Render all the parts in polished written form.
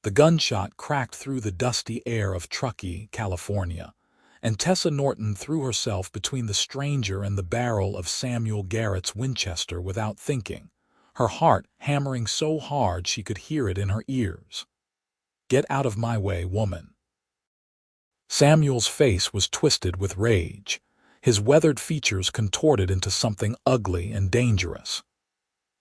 The gunshot cracked through the dusty air of Truckee, California, and Tessa Norton threw herself between the stranger and the barrel of Samuel Garrett's Winchester without thinking, her heart hammering so hard she could hear it in her ears. "Get out of my way, woman." Samuel's face was twisted with rage, his weathered features contorted into something ugly and dangerous.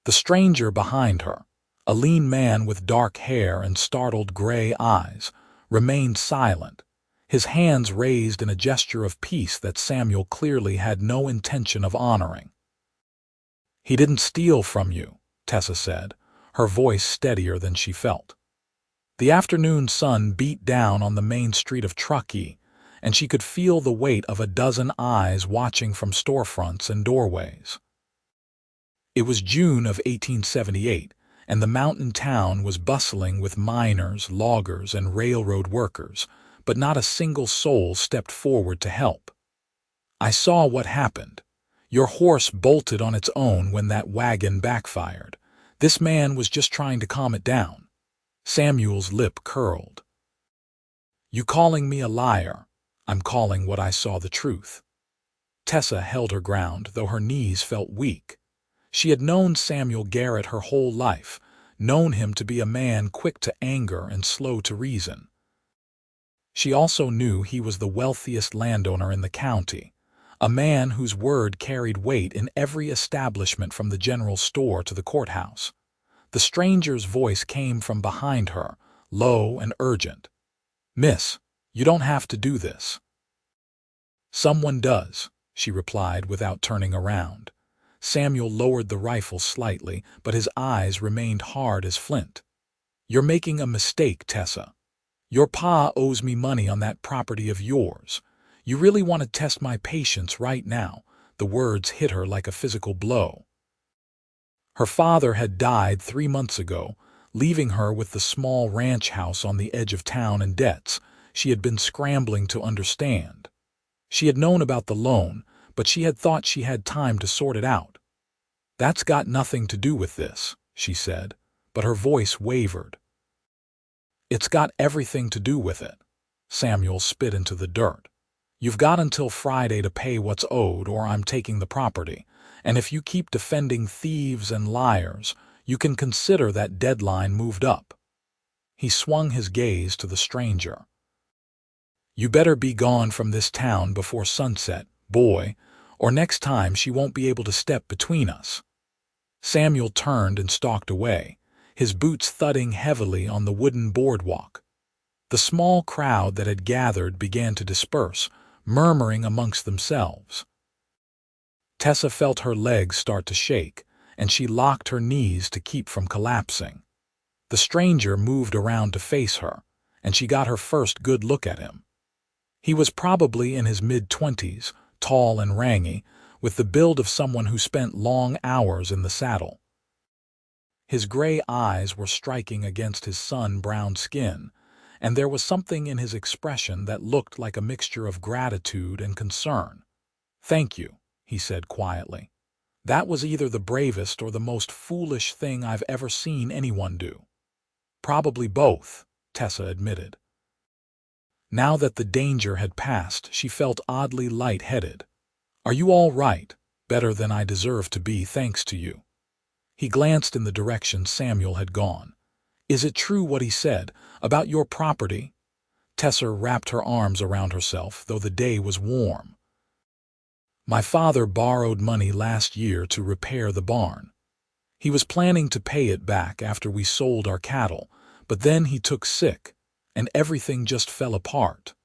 The stranger behind her, a lean man with dark hair and startled gray eyes, remained silent, his hands raised in a gesture of peace that Samuel clearly had no intention of honoring. "He didn't steal from you," Tessa said, her voice steadier than she felt. The afternoon sun beat down on the main street of Truckee, and she could feel the weight of a dozen eyes watching from storefronts and doorways. It was June of 1878, and the mountain town was bustling with miners, loggers, and railroad workers, but not a single soul stepped forward to help. "I saw what happened. Your horse bolted on its own when that wagon backfired. This man was just trying to calm it down." Samuel's lip curled. "You calling me a liar? I'm calling what I saw the truth." Tessa held her ground, though her knees felt weak. She had known Samuel Garrett her whole life, known him to be a man quick to anger and slow to reason. She also knew he was the wealthiest landowner in the county, a man whose word carried weight in every establishment from the general store to the courthouse. The stranger's voice came from behind her, low and urgent. "Miss, you don't have to do this." "Someone does," she replied without turning around. Samuel lowered the rifle slightly, but his eyes remained hard as flint. "You're making a mistake, Tessa. Your pa owes me money on that property of yours. You really want to test my patience right now." The words hit her like a physical blow. Her father had died 3 months ago, leaving her with the small ranch house on the edge of town and debts she had been scrambling to understand. She had known about the loan, but she had thought she had time to sort it out. "That's got nothing to do with this," she said, but her voice wavered. "It's got everything to do with it." Samuel spit into the dirt. "You've got until Friday to pay what's owed, or I'm taking the property. And if you keep defending thieves and liars, you can consider that deadline moved up." He swung his gaze to the stranger. "You better be gone from this town before sunset, boy, or next time she won't be able to step between us." Samuel turned and stalked away, his boots thudding heavily on the wooden boardwalk. The small crowd that had gathered began to disperse, murmuring amongst themselves. Tessa felt her legs start to shake, and she locked her knees to keep from collapsing. The stranger moved around to face her, and she got her first good look at him. He was probably in his mid-20s, tall and rangy, with the build of someone who spent long hours in the saddle. His gray eyes were striking against his sun-browned skin, and there was something in his expression that looked like a mixture of gratitude and concern. "Thank you," he said quietly. "That was either the bravest or the most foolish thing I've ever seen anyone do." "Probably both," Tessa admitted. Now that the danger had passed, she felt oddly light-headed. "Are you all right? Better than I deserve to be, thanks to you." He glanced in the direction Samuel had gone. "Is it true what he said about your property?" Tessa wrapped her arms around herself, though the day was warm. "My father borrowed money last year to repair the barn. He was planning to pay it back after we sold our cattle, but then he took sick, and everything just fell apart."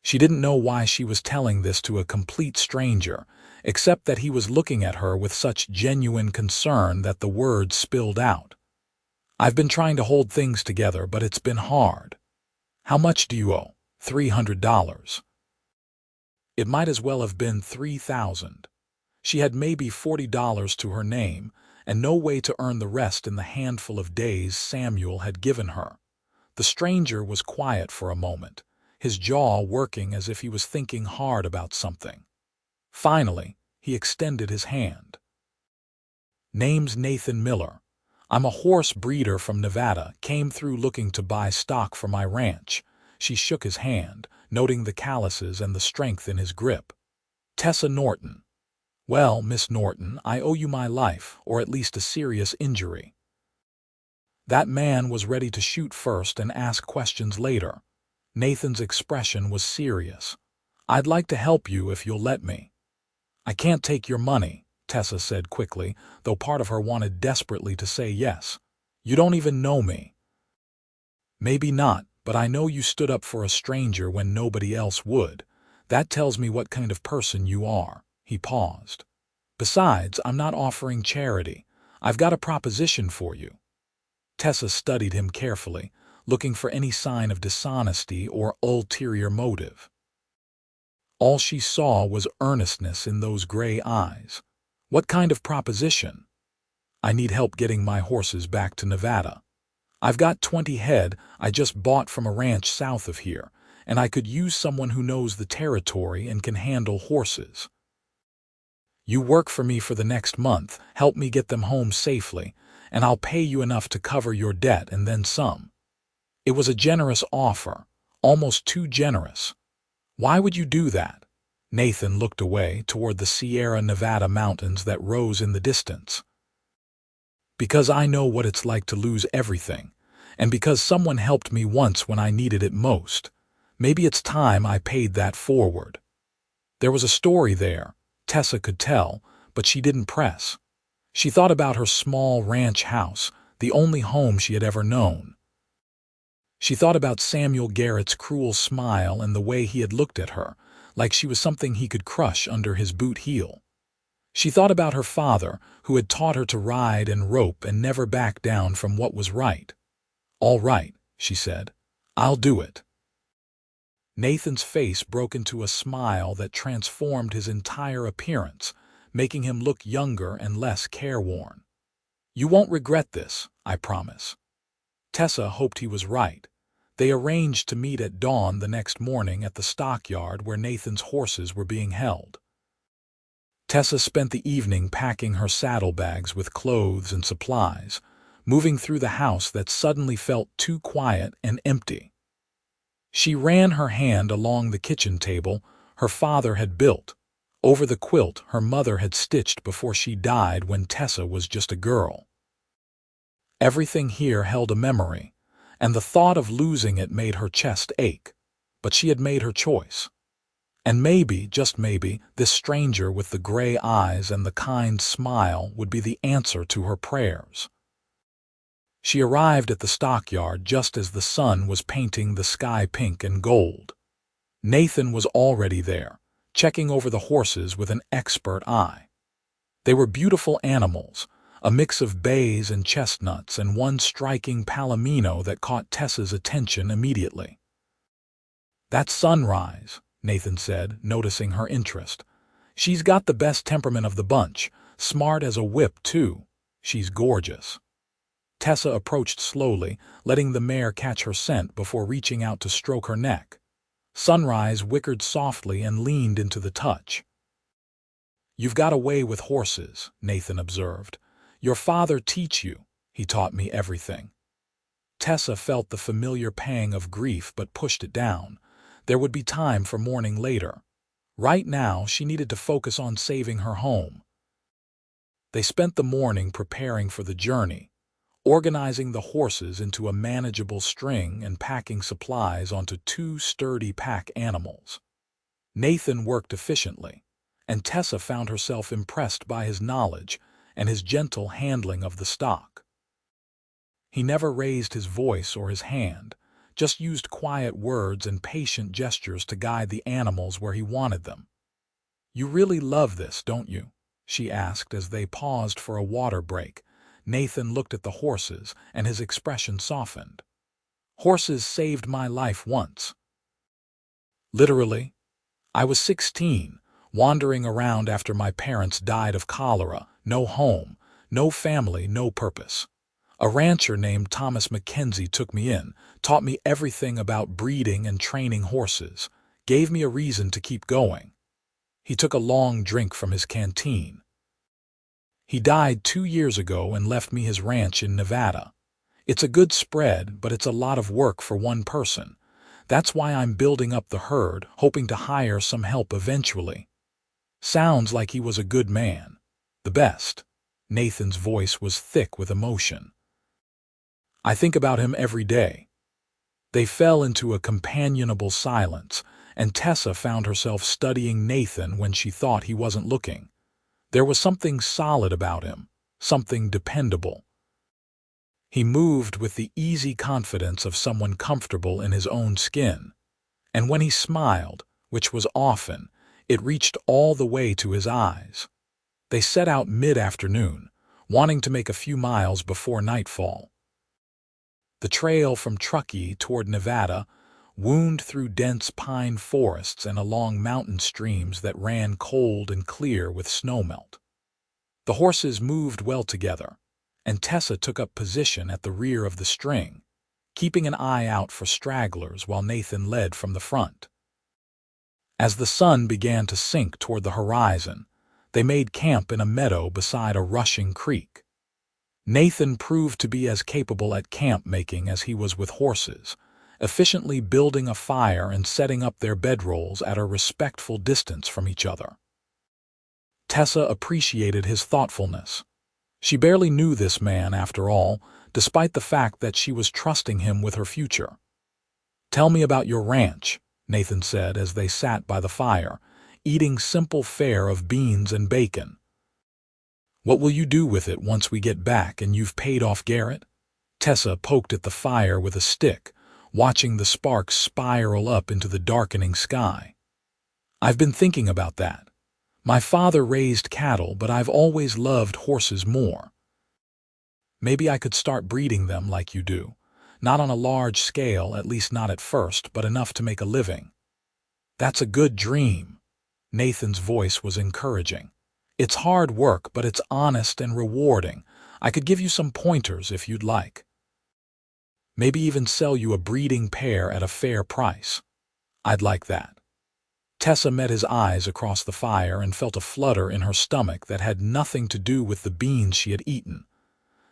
She didn't know why she was telling this to a complete stranger, except that he was looking at her with such genuine concern that the words spilled out. "I've been trying to hold things together, but it's been hard." "How much do you owe?" $300. It might as well have been 3,000. She had maybe $40 to her name, and no way to earn the rest in the handful of days Samuel had given her. The stranger was quiet for a moment, his jaw working as if he was thinking hard about something. Finally, he extended his hand. "Name's Nathan Miller. I'm a horse breeder from Nevada, came through looking to buy stock for my ranch. She shook his hand, noting the calluses and the strength in his grip. Tessa Norton. Well, Miss Norton, I owe you my life, or at least a serious injury. That man was ready to shoot first and ask questions later. Nathan's expression was serious. I'd like to help you if you'll let me. I can't take your money, Tessa said quickly, though part of her wanted desperately to say yes. You don't even know me. Maybe not, but I know you stood up for a stranger when nobody else would. That tells me what kind of person you are. He paused. Besides, I'm not offering charity. I've got a proposition for you. Tessa studied him carefully, looking for any sign of dishonesty or ulterior motive. All she saw was earnestness in those gray eyes. What kind of proposition? I need help getting my horses back to Nevada. I've got 20 head I just bought from a ranch south of here, and I could use someone who knows the territory and can handle horses. You work for me for the next month, help me get them home safely, and I'll pay you enough to cover your debt and then some. It was a generous offer, almost too generous. Why would you do that? Nathan looked away toward the Sierra Nevada mountains that rose in the distance. Because I know what it's like to lose everything, and because someone helped me once when I needed it most. Maybe it's time I paid that forward. There was a story there, Tessa could tell, but she didn't press. She thought about her small ranch house, the only home she had ever known. She thought about Samuel Garrett's cruel smile and the way he had looked at her, like she was something he could crush under his boot heel. She thought about her father, who had taught her to ride and rope and never back down from what was right. All right, she said. I'll do it. Nathan's face broke into a smile that transformed his entire appearance, making him look younger and less careworn. You won't regret this, I promise. Tessa hoped he was right. They arranged to meet at dawn the next morning at the stockyard where Nathan's horses were being held. Tessa spent the evening packing her saddlebags with clothes and supplies, moving through the house that suddenly felt too quiet and empty. She ran her hand along the kitchen table her father had built, over the quilt her mother had stitched before she died when Tessa was just a girl. Everything here held a memory, and the thought of losing it made her chest ache, but she had made her choice. And maybe, just maybe, this stranger with the gray eyes and the kind smile would be the answer to her prayers. She arrived at the stockyard just as the sun was painting the sky pink and gold. Nathan was already there, checking over the horses with an expert eye. They were beautiful animals, a mix of bays and chestnuts and one striking palomino that caught Tessa's attention immediately. That's Sunrise, Nathan said, noticing her interest. She's got the best temperament of the bunch, smart as a whip, too. She's gorgeous. Tessa approached slowly, letting the mare catch her scent before reaching out to stroke her neck. Sunrise whickered softly and leaned into the touch. You've got a way with horses, Nathan observed. Your father teach you. He taught me everything. Tessa felt the familiar pang of grief but pushed it down. There would be time for mourning later. Right now, she needed to focus on saving her home. They spent the morning preparing for the journey, organizing the horses into a manageable string and packing supplies onto 2 sturdy pack animals. Nathan worked efficiently, and Tessa found herself impressed by his knowledge and his gentle handling of the stock. He never raised his voice or his hand, just used quiet words and patient gestures to guide the animals where he wanted them. You really love this, don't you? She asked as they paused for a water break. Nathan looked at the horses, and his expression softened. Horses saved my life once. Literally. I was 16, wandering around after my parents died of cholera, no home, no family, no purpose. A rancher named Thomas Mackenzie took me in, taught me everything about breeding and training horses, gave me a reason to keep going. He took a long drink from his canteen. He died 2 years ago and left me his ranch in Nevada. It's a good spread, but it's a lot of work for one person. That's why I'm building up the herd, hoping to hire some help eventually. Sounds like he was a good man. The best. Nathan's voice was thick with emotion. I think about him every day. They fell into a companionable silence, and Tessa found herself studying Nathan when she thought he wasn't looking. There was something solid about him, something dependable. He moved with the easy confidence of someone comfortable in his own skin. And when he smiled, which was often, it reached all the way to his eyes. They set out mid-afternoon, wanting to make a few miles before nightfall. The trail from Truckee toward Nevada wound through dense pine forests and along mountain streams that ran cold and clear with snowmelt. The horses moved well together, and Tessa took up position at the rear of the string, keeping an eye out for stragglers while Nathan led from the front. As the sun began to sink toward the horizon, they made camp in a meadow beside a rushing creek. Nathan proved to be as capable at camp making as he was with horses, efficiently building a fire and setting up their bedrolls at a respectful distance from each other. Tessa appreciated his thoughtfulness. She barely knew this man, after all, despite the fact that she was trusting him with her future. "Tell me about your ranch," Nathan said as they sat by the fire, eating simple fare of beans and bacon. "What will you do with it once we get back and you've paid off Garrett?" Tessa poked at the fire with a stick, watching the sparks spiral up into the darkening sky. "I've been thinking about that. My father raised cattle, but I've always loved horses more. Maybe I could start breeding them like you do. Not on a large scale, at least not at first, but enough to make a living." "That's a good dream." Nathan's voice was encouraging. "It's hard work, but it's honest and rewarding. I could give you some pointers if you'd like. Maybe even sell you a breeding pair at a fair price." "I'd like that." Tessa met his eyes across the fire and felt a flutter in her stomach that had nothing to do with the beans she had eaten.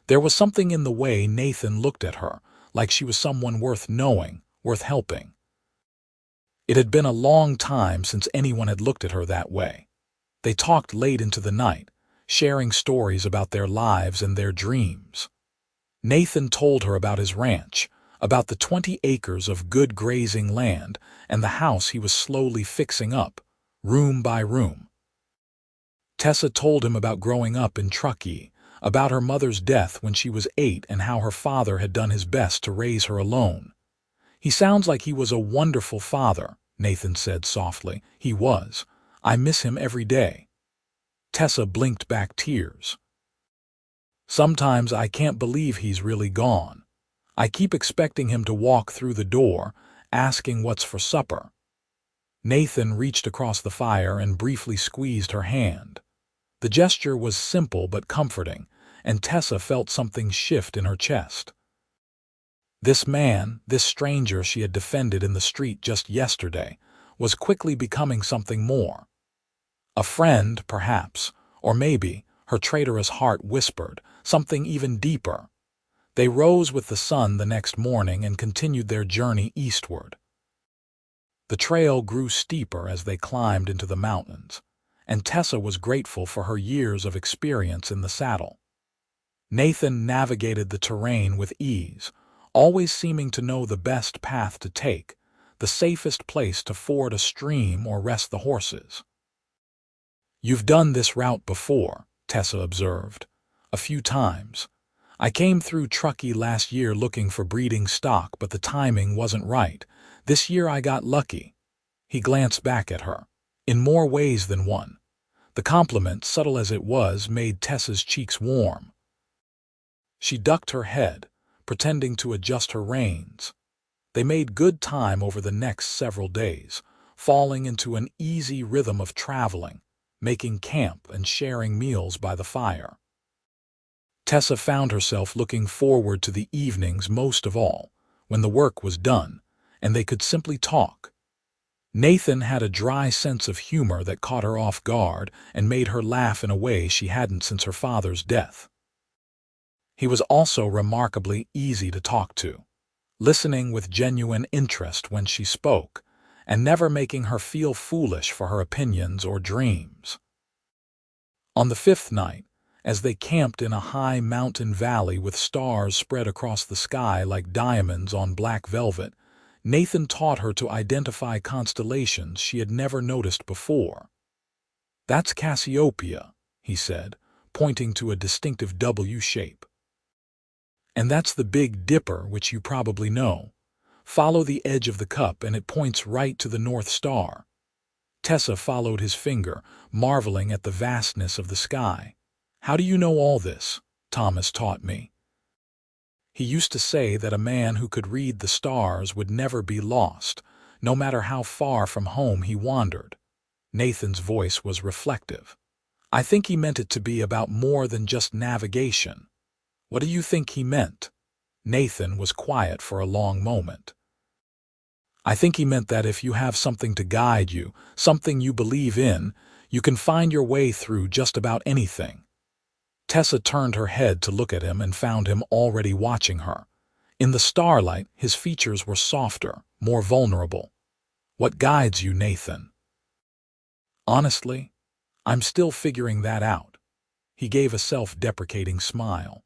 There was something in the way Nathan looked at her, like she was someone worth knowing, worth helping. It had been a long time since anyone had looked at her that way. They talked late into the night, sharing stories about their lives and their dreams. Nathan told her about his ranch, about the 20 acres of good grazing land and the house he was slowly fixing up, room by room. Tessa told him about growing up in Truckee, about her mother's death when she was 8 and how her father had done his best to raise her alone. "He sounds like he was a wonderful father," Nathan said softly. "He was. I miss him every day." Tessa blinked back tears. "Sometimes I can't believe he's really gone. I keep expecting him to walk through the door, asking what's for supper." Nathan reached across the fire and briefly squeezed her hand. The gesture was simple but comforting, and Tessa felt something shift in her chest. This man, this stranger she had defended in the street just yesterday, was quickly becoming something more. A friend, perhaps, or maybe, her traitorous heart whispered, something even deeper. They rose with the sun the next morning and continued their journey eastward. The trail grew steeper as they climbed into the mountains, and Tessa was grateful for her years of experience in the saddle. Nathan navigated the terrain with ease, always seeming to know the best path to take, the safest place to ford a stream or rest the horses. "You've done this route before," Tessa observed. "A few times. I came through Truckee last year looking for breeding stock, but the timing wasn't right. This year I got lucky." He glanced back at her. In more ways than one. The compliment, subtle as it was, made Tessa's cheeks warm. She ducked her head, pretending to adjust her reins. They made good time over the next several days, falling into an easy rhythm of traveling, making camp and sharing meals by the fire. Tessa found herself looking forward to the evenings most of all, when the work was done, and they could simply talk. Nathan had a dry sense of humor that caught her off guard and made her laugh in a way she hadn't since her father's death. He was also remarkably easy to talk to, listening with genuine interest when she spoke, and never making her feel foolish for her opinions or dreams. On the fifth night, as they camped in a high mountain valley with stars spread across the sky like diamonds on black velvet, Nathan taught her to identify constellations she had never noticed before. "That's Cassiopeia," he said, pointing to a distinctive W shape. "And that's the Big Dipper, which you probably know. Follow the edge of the cup and it points right to the North Star." Tessa followed his finger, marveling at the vastness of the sky. "How do you know all this?" "Thomas taught me. He used to say that a man who could read the stars would never be lost, no matter how far from home he wandered." Nathan's voice was reflective. "I think he meant it to be about more than just navigation." "What do you think he meant?" Nathan was quiet for a long moment. "I think he meant that if you have something to guide you, something you believe in, you can find your way through just about anything." Tessa turned her head to look at him and found him already watching her. In the starlight, his features were softer, more vulnerable. "What guides you, Nathan?" "Honestly, I'm still figuring that out." He gave a self-deprecating smile.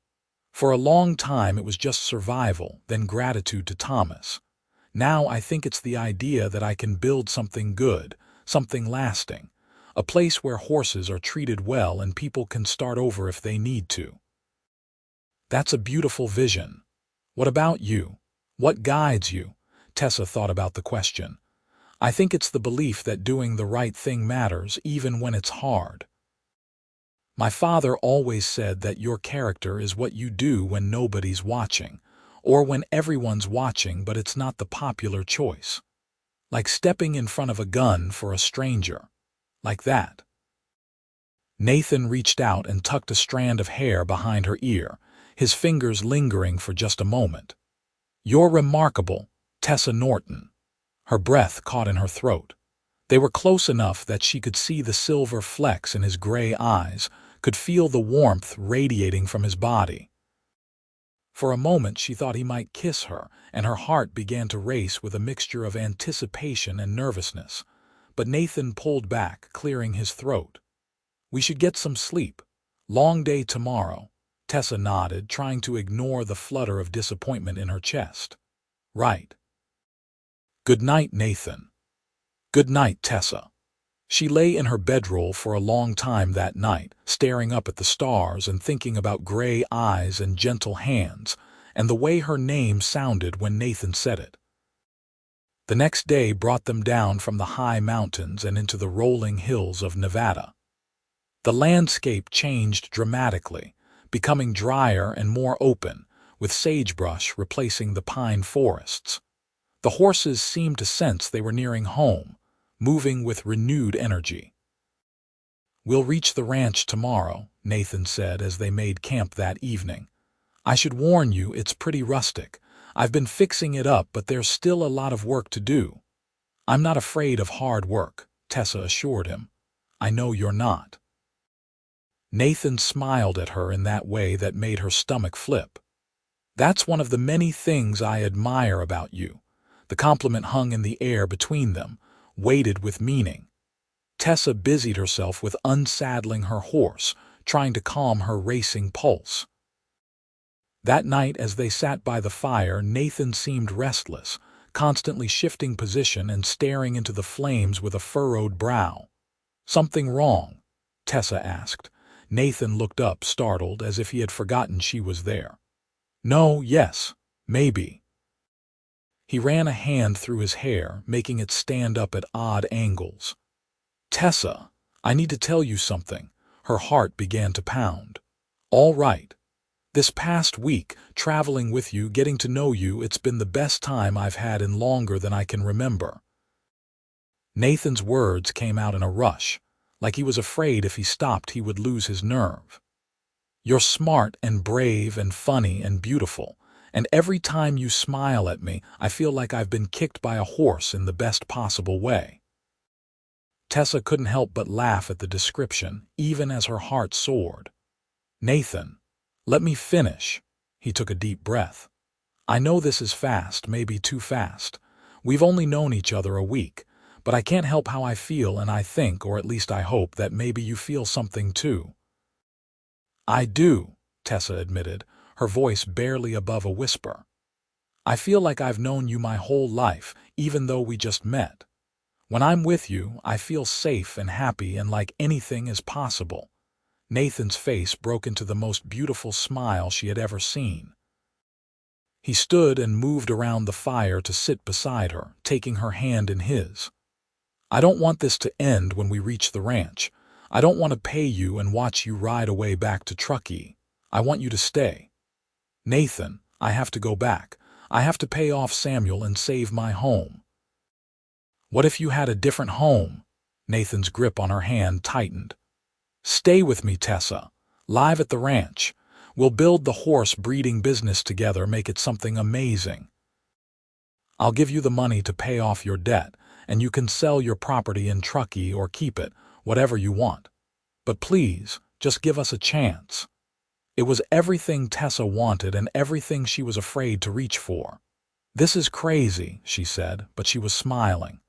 "For a long time it was just survival, then gratitude to Thomas. Now I think it's the idea that I can build something good, something lasting, a place where horses are treated well and people can start over if they need to." "That's a beautiful vision. What about you? What guides you?" Tessa thought about the question. "I think it's the belief that doing the right thing matters even when it's hard. My father always said that your character is what you do when nobody's watching, or when everyone's watching but it's not the popular choice. Like stepping in front of a gun for a stranger. Like that." Nathan reached out and tucked a strand of hair behind her ear, his fingers lingering for just a moment. "You're remarkable, Tessa Norton." Her breath caught in her throat. They were close enough that she could see the silver flecks in his gray eyes, could feel the warmth radiating from his body. For a moment she thought he might kiss her, and her heart began to race with a mixture of anticipation and nervousness. But Nathan pulled back, clearing his throat. "We should get some sleep. Long day tomorrow." Tessa nodded, trying to ignore the flutter of disappointment in her chest. "Right. Good night, Nathan." "Good night, Tessa." She lay in her bedroll for a long time that night, staring up at the stars and thinking about gray eyes and gentle hands, and the way her name sounded when Nathan said it. The next day brought them down from the high mountains and into the rolling hills of Nevada. The landscape changed dramatically, becoming drier and more open, with sagebrush replacing the pine forests. The horses seemed to sense they were nearing home, moving with renewed energy. "We'll reach the ranch tomorrow," Nathan said as they made camp that evening. "I should warn you, it's pretty rustic. I've been fixing it up, but there's still a lot of work to do." "I'm not afraid of hard work," Tessa assured him. "I know you're not." Nathan smiled at her in that way that made her stomach flip. "That's one of the many things I admire about you." The compliment hung in the air between them, weighted with meaning. Tessa busied herself with unsaddling her horse, trying to calm her racing pulse. That night, as they sat by the fire, Nathan seemed restless, constantly shifting position and staring into the flames with a furrowed brow. "Something wrong?" Tessa asked. Nathan looked up, startled, as if he had forgotten she was there. "No, yes, maybe." He ran a hand through his hair, making it stand up at odd angles. "Tessa, I need to tell you something." Her heart began to pound. "All right. This past week, traveling with you, getting to know you, it's been the best time I've had in longer than I can remember." Nathan's words came out in a rush, like he was afraid if he stopped he would lose his nerve. "You're smart and brave and funny and beautiful, and every time you smile at me, I feel like I've been kicked by a horse in the best possible way." Tessa couldn't help but laugh at the description, even as her heart soared. "Nathan, let me finish." He took a deep breath. "I know this is fast, maybe too fast. We've only known each other a week, but I can't help how I feel, and I think, or at least I hope, that maybe you feel something too." "I do," Tessa admitted, her voice barely above a whisper. "I feel like I've known you my whole life, even though we just met. When I'm with you, I feel safe and happy and like anything is possible." Nathan's face broke into the most beautiful smile she had ever seen. He stood and moved around the fire to sit beside her, taking her hand in his. "I don't want this to end when we reach the ranch. I don't want to pay you and watch you ride away back to Truckee. I want you to stay. Nathan, I have to go back. I have to pay off Samuel and save my home." "What if you had a different home?" Nathan's grip on her hand tightened. "Stay with me, Tessa. Live at the ranch. We'll build the horse breeding business together, make it something amazing. I'll give you the money to pay off your debt, and you can sell your property in Truckee or keep it, whatever you want. But please, just give us a chance." It was everything Tessa wanted and everything she was afraid to reach for. "This is crazy," she said, but she was smiling.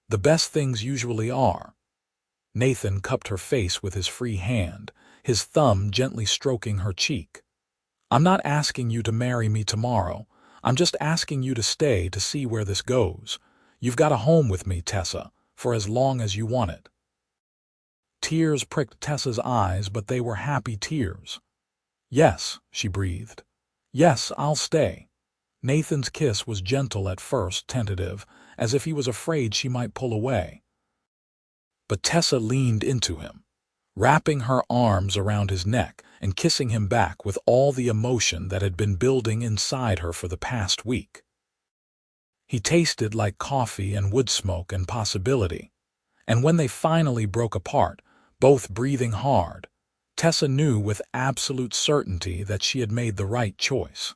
"The best things usually are." Nathan cupped her face with his free hand, his thumb gently stroking her cheek. "I'm not asking you to marry me tomorrow. I'm just asking you to stay to see where this goes. You've got a home with me, Tessa, for as long as you want it." Tears pricked Tessa's eyes, but they were happy tears. "Yes," she breathed. "Yes, I'll stay." Nathan's kiss was gentle at first, tentative, as if he was afraid she might pull away. But Tessa leaned into him, wrapping her arms around his neck and kissing him back with all the emotion that had been building inside her for the past week. He tasted like coffee and wood smoke and possibility, and when they finally broke apart, both breathing hard, Tessa knew with absolute certainty that she had made the right choice.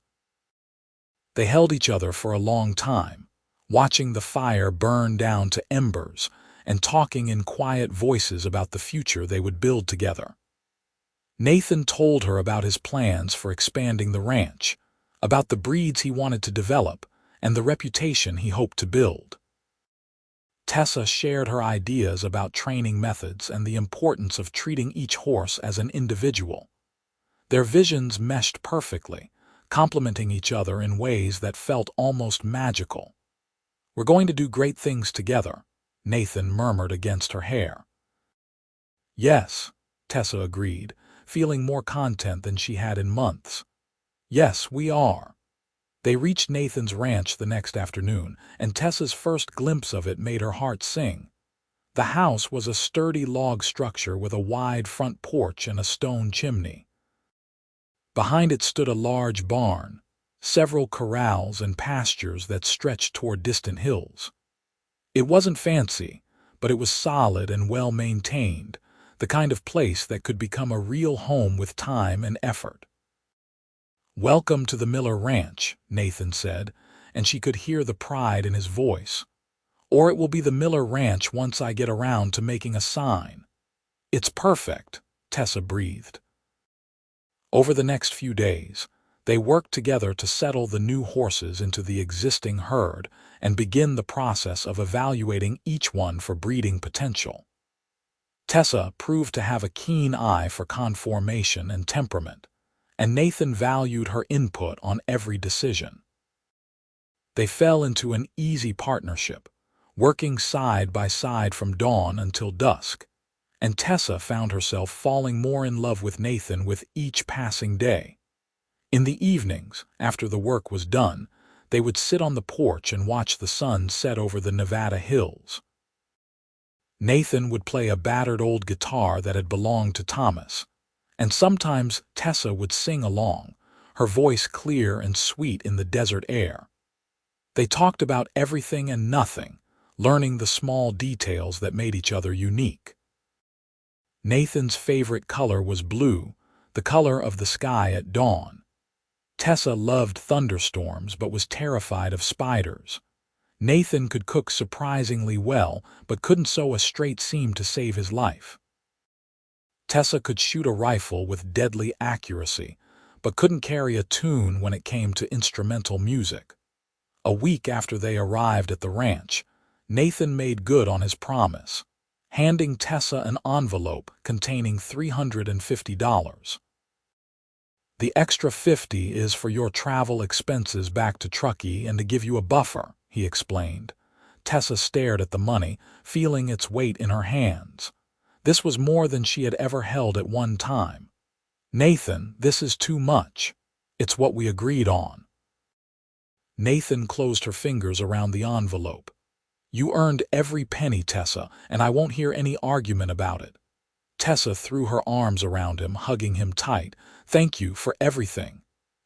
They held each other for a long time, watching the fire burn down to embers and talking in quiet voices about the future they would build together. Nathan told her about his plans for expanding the ranch, about the breeds he wanted to develop, and the reputation he hoped to build. Tessa shared her ideas about training methods and the importance of treating each horse as an individual. Their visions meshed perfectly, complementing each other in ways that felt almost magical. "We're going to do great things together," Nathan murmured against her hair. "Yes," Tessa agreed, feeling more content than she had in months. "Yes, we are." They reached Nathan's ranch the next afternoon, and Tessa's first glimpse of it made her heart sing. The house was a sturdy log structure with a wide front porch and a stone chimney. Behind it stood a large barn, several corrals and pastures that stretched toward distant hills. It wasn't fancy, but it was solid and well-maintained, the kind of place that could become a real home with time and effort. "Welcome to the Miller Ranch," Nathan said, and she could hear the pride in his voice. "Or it will be the Miller Ranch once I get around to making a sign." "It's perfect," Tessa breathed. Over the next few days, they worked together to settle the new horses into the existing herd and begin the process of evaluating each one for breeding potential. Tessa proved to have a keen eye for conformation and temperament, and Nathan valued her input on every decision. They fell into an easy partnership, working side by side from dawn until dusk, and Tessa found herself falling more in love with Nathan with each passing day. In the evenings, after the work was done, they would sit on the porch and watch the sun set over the Nevada hills. Nathan would play a battered old guitar that had belonged to Thomas, and sometimes Tessa would sing along, her voice clear and sweet in the desert air. They talked about everything and nothing, learning the small details that made each other unique. Nathan's favorite color was blue, the color of the sky at dawn. Tessa loved thunderstorms but was terrified of spiders. Nathan could cook surprisingly well but couldn't sew a straight seam to save his life. Tessa could shoot a rifle with deadly accuracy but couldn't carry a tune when it came to instrumental music. A week after they arrived at the ranch, Nathan made good on his promise, handing Tessa an envelope containing $350. "The extra $50 is for your travel expenses back to Truckee and to give you a buffer," he explained. Tessa stared at the money, feeling its weight in her hands. This was more than she had ever held at one time. "Nathan, this is too much. It's what we agreed on." Nathan closed her fingers around the envelope. "You earned every penny, Tessa, and I won't hear any argument about it." Tessa threw her arms around him, hugging him tight. "Thank you for everything."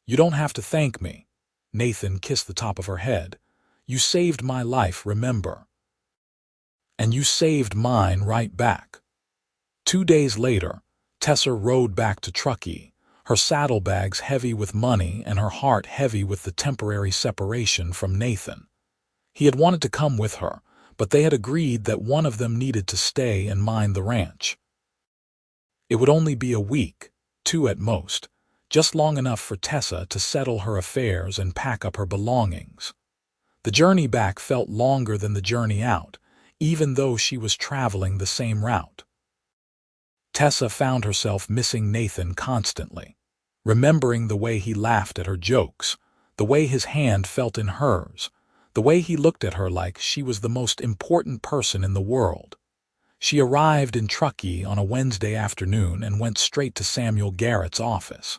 "You don't have to thank me." Nathan kissed the top of her head. "You saved my life, remember? And you saved mine right back." 2 days later, Tessa rode back to Truckee, her saddlebags heavy with money and her heart heavy with the temporary separation from Nathan. He had wanted to come with her, but they had agreed that one of them needed to stay and mind the ranch. It would only be a week, 2 at most, just long enough for Tessa to settle her affairs and pack up her belongings. The journey back felt longer than the journey out, even though she was traveling the same route. Tessa found herself missing Nathan constantly, remembering the way he laughed at her jokes, the way his hand felt in hers, the way he looked at her like she was the most important person in the world. She arrived in Truckee on a Wednesday afternoon and went straight to Samuel Garrett's office.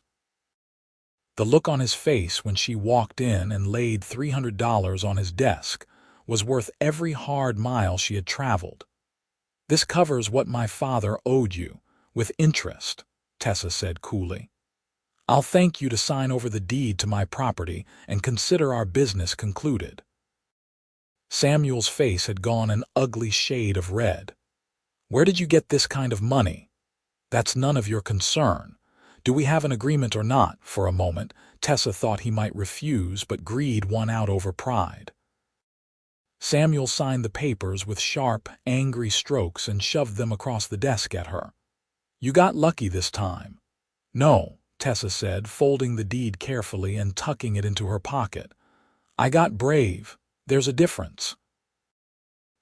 The look on his face when she walked in and laid $300 on his desk was worth every hard mile she had traveled. "This covers what my father owed you, with interest," Tessa said coolly. "I'll thank you to sign over the deed to my property and consider our business concluded." Samuel's face had gone an ugly shade of red. "Where did you get this kind of money?" "That's none of your concern. Do we have an agreement or not?" For a moment, Tessa thought he might refuse, but greed won out over pride. Samuel signed the papers with sharp, angry strokes and shoved them across the desk at her. "You got lucky this time." "No," Tessa said, folding the deed carefully and tucking it into her pocket. "I got brave. There's a difference."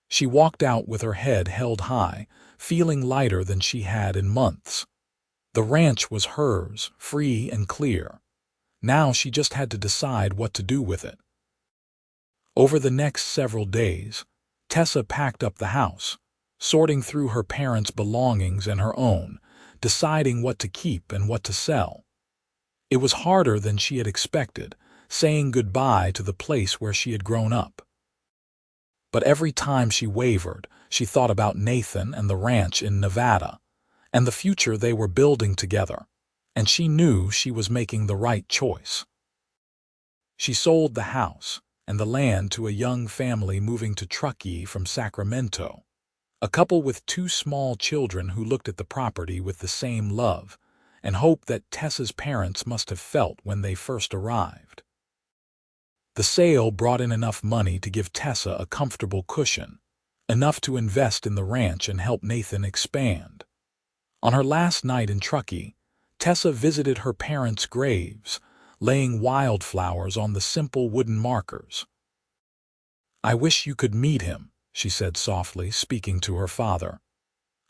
She walked out with her head held high, feeling lighter than she had in months. The ranch was hers, free and clear. Now she just had to decide what to do with it. Over the next several days, Tessa packed up the house, sorting through her parents' belongings and her own, deciding what to keep and what to sell. It was harder than she had expected, saying goodbye to the place where she had grown up. But every time she wavered, she thought about Nathan and the ranch in Nevada, and the future they were building together, and she knew she was making the right choice. She sold the house and the land to a young family moving to Truckee from Sacramento, a couple with 2 small children who looked at the property with the same love and hope that Tessa's parents must have felt when they first arrived. The sale brought in enough money to give Tessa a comfortable cushion, enough to invest in the ranch and help Nathan expand. On her last night in Truckee, Tessa visited her parents' graves, laying wildflowers on the simple wooden markers. "I wish you could meet him," she said softly, speaking to her father.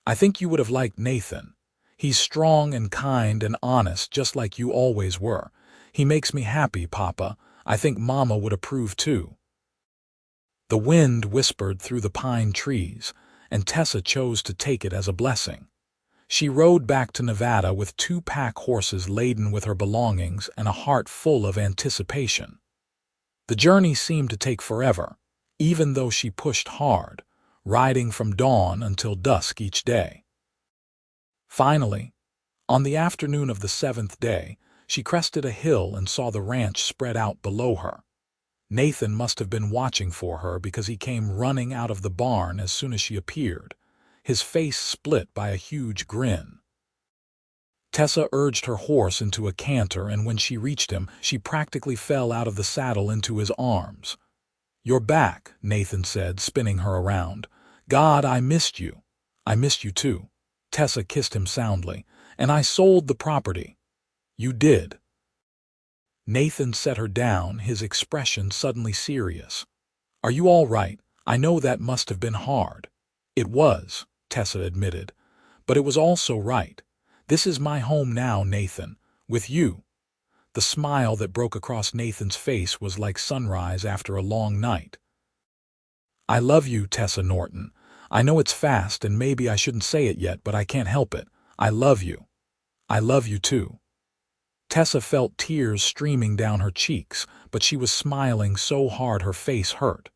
"I think you would have liked Nathan. He's strong and kind and honest, just like you always were. He makes me happy, Papa. I think Mama would approve too." The wind whispered through the pine trees, and Tessa chose to take it as a blessing. She rode back to Nevada with 2 pack horses laden with her belongings and a heart full of anticipation. The journey seemed to take forever, even though she pushed hard, riding from dawn until dusk each day. Finally, on the afternoon of the 7th day, she crested a hill and saw the ranch spread out below her. Nathan must have been watching for her because he came running out of the barn as soon as she appeared, his face split by a huge grin. Tessa urged her horse into a canter, and when she reached him, she practically fell out of the saddle into his arms. "You're back," Nathan said, spinning her around. "God, I missed you." "I missed you too." Tessa kissed him soundly. "And I sold the property." "You did." Nathan set her down, his expression suddenly serious. "Are you all right? I know that must have been hard." "It was," Tessa admitted. "But it was also right. This is my home now, Nathan, with you." The smile that broke across Nathan's face was like sunrise after a long night. "I love you, Tessa Norton. I know it's fast and maybe I shouldn't say it yet, but I can't help it. I love you." "I love you too." Tessa felt tears streaming down her cheeks, but she was smiling so hard her face hurt.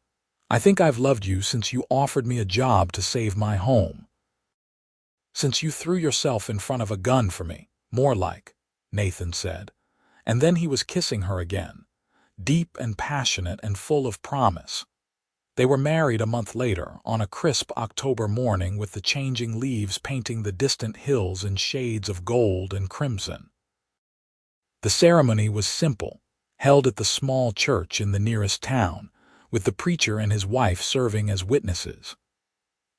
"I think I've loved you since you offered me a job to save my home. Since you threw yourself in front of a gun for me, more like," Nathan said. And then he was kissing her again, deep and passionate and full of promise. They were married a month later, on a crisp October morning with the changing leaves painting the distant hills in shades of gold and crimson. The ceremony was simple, held at the small church in the nearest town, with the preacher and his wife serving as witnesses.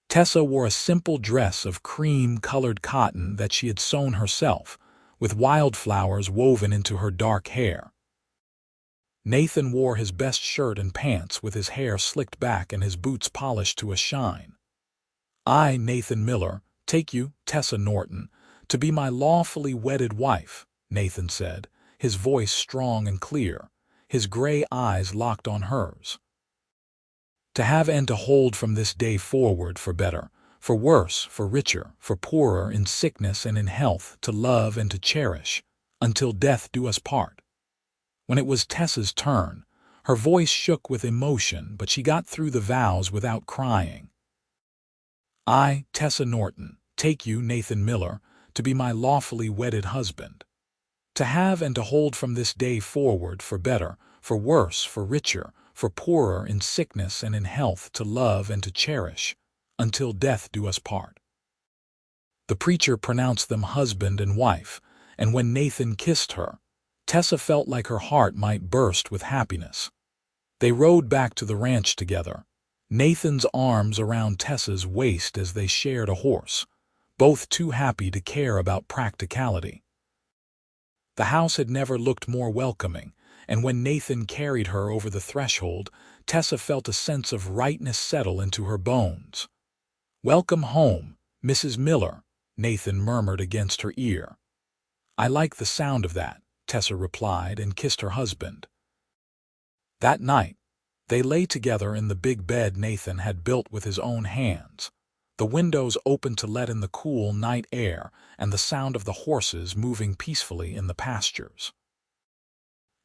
Tessa wore a simple dress of cream-colored cotton that she had sewn herself, with wildflowers woven into her dark hair. Nathan wore his best shirt and pants with his hair slicked back and his boots polished to a shine. "I, Nathan Miller, take you, Tessa Norton, to be my lawfully wedded wife," Nathan said, his voice strong and clear, his gray eyes locked on hers. "To have and to hold from this day forward, for better, for worse, for richer, for poorer, in sickness and in health, to love and to cherish, until death do us part." When it was Tessa's turn, her voice shook with emotion, but she got through the vows without crying. "I, Tessa Norton, take you, Nathan Miller, to be my lawfully wedded husband. To have and to hold from this day forward, for better, for worse, for richer, for poorer, in sickness and in health, to love and to cherish, until death do us part." The preacher pronounced them husband and wife, and when Nathan kissed her, Tessa felt like her heart might burst with happiness. They rode back to the ranch together, Nathan's arms around Tessa's waist as they shared a horse, both too happy to care about practicality. The house had never looked more welcoming, and when Nathan carried her over the threshold, Tessa felt a sense of rightness settle into her bones. "Welcome home, Mrs. Miller," Nathan murmured against her ear. "I like the sound of that," Tessa replied and kissed her husband. That night, they lay together in the big bed Nathan had built with his own hands, the windows open to let in the cool night air and the sound of the horses moving peacefully in the pastures.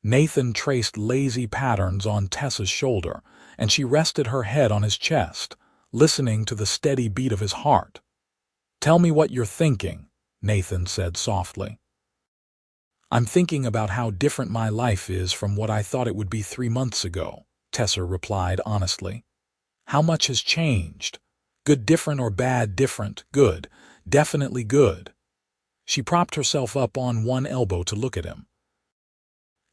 Nathan traced lazy patterns on Tessa's shoulder, and she rested her head on his chest, listening to the steady beat of his heart. "Tell me what you're thinking," Nathan said softly. "I'm thinking about how different my life is from what I thought it would be 3 months ago," Tessa replied honestly. "How much has changed? Good different or bad different? Good, definitely good." She propped herself up on one elbow to look at him.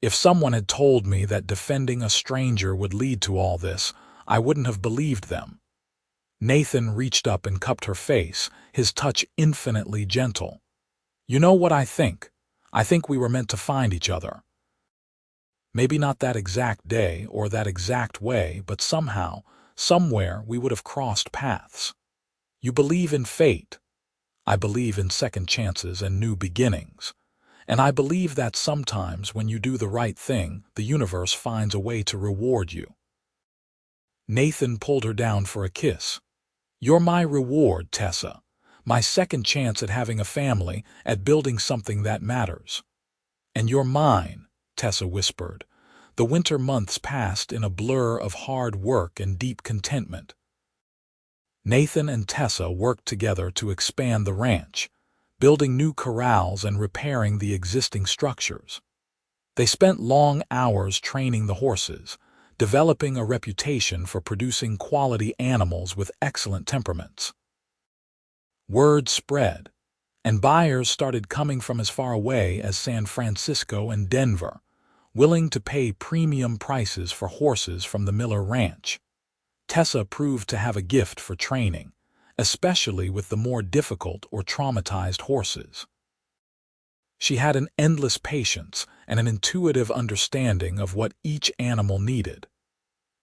"If someone had told me that defending a stranger would lead to all this, I wouldn't have believed them." Nathan reached up and cupped her face, his touch infinitely gentle. "You know what I think? I think we were meant to find each other. Maybe not that exact day or that exact way, but somehow, somewhere we would have crossed paths. You believe in fate. I believe in second chances and new beginnings. And I believe that sometimes when you do the right thing, the universe finds a way to reward you." Nathan pulled her down for a kiss. "You're my reward, Tessa. My second chance at having a family, at building something that matters." "And you're mine," Tessa whispered. The winter months passed in a blur of hard work and deep contentment. Nathan and Tessa worked together to expand the ranch, building new corrals and repairing the existing structures. They spent long hours training the horses, developing a reputation for producing quality animals with excellent temperaments. Word spread. and buyers started coming from as far away as San Francisco and Denver, willing to pay premium prices for horses from the Miller Ranch. Tessa proved to have a gift for training, especially with the more difficult or traumatized horses. She had an endless patience and an intuitive understanding of what each animal needed.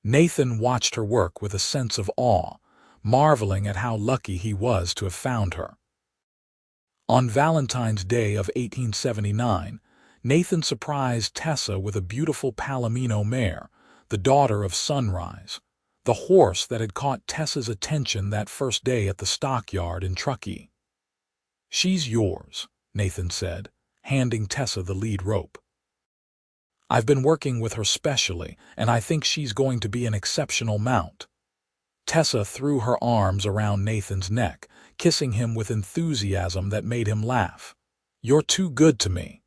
Nathan watched her work with a sense of awe, marveling at how lucky he was to have found her. On Valentine's Day of 1879, Nathan surprised Tessa with a beautiful Palomino mare, the daughter of Sunrise, the horse that had caught Tessa's attention that first day at the stockyard in Truckee. "She's yours," Nathan said, handing Tessa the lead rope. "I've been working with her specially, and I think she's going to be an exceptional mount." Tessa threw her arms around Nathan's neck, kissing him with enthusiasm that made him laugh. "You're too good to me."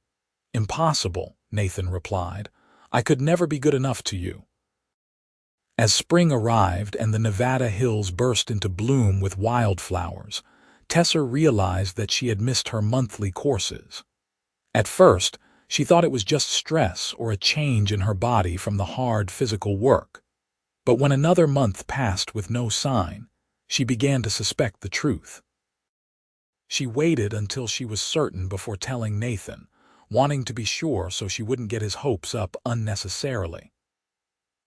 "Impossible," Nathan replied. "I could never be good enough to you." As spring arrived and the Nevada hills burst into bloom with wildflowers, Tessa realized that she had missed her monthly courses. At first, she thought it was just stress or a change in her body from the hard physical work. But when another month passed with no sign, she began to suspect the truth. She waited until she was certain before telling Nathan, wanting to be sure so she wouldn't get his hopes up unnecessarily.